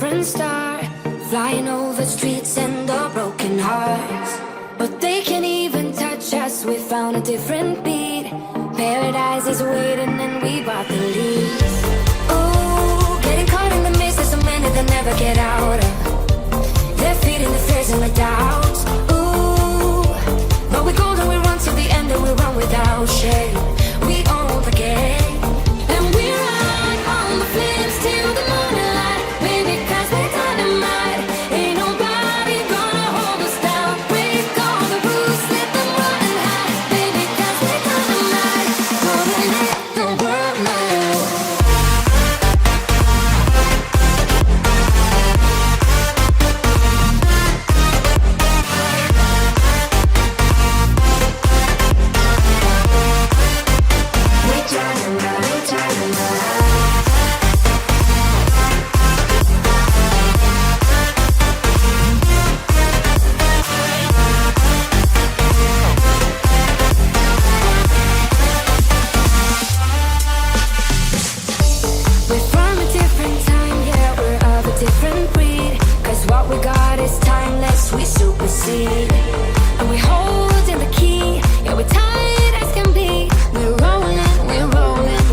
different star, flying over streets and our broken hearts. But they can't even touch us, we found a different beat. Paradise is waiting and we bought the leaves. Oh, getting caught in the mist, there's so many that never get out of. They're feeding the fears and the doubts. Ooh, but we go and we run to the end and we run without shame. We own the game, and we ride on the flames till the morning light. Baby, 'cause we're dynamite. Ain't nobody gonna hold us down. Break all the rules, let them run and hide. Baby, 'cause we're dynamite. Gonna let the world know. We're from a different time, yeah, we're of a different breed. 'Cause what we got is timeless, we supersede. And we hold in the key, yeah, we're tight as can be. We're rolling,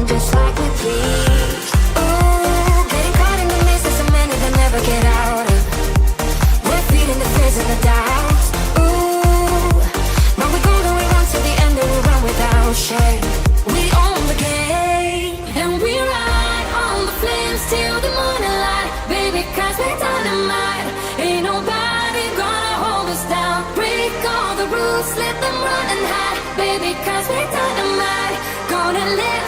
just like we please. Ooh, getting caught in the mist, there's so many that never get out of. We're feeding the fears and the doubts. Ooh, but we go and we run to the end and we run without shame. We own the game, and we ride on the flames till the morning light. Baby, 'cause we're dynamite. Ain't nobody gonna hold us down. Break all the rules, let them run and hide. Baby, 'cause we're dynamite. Gonna live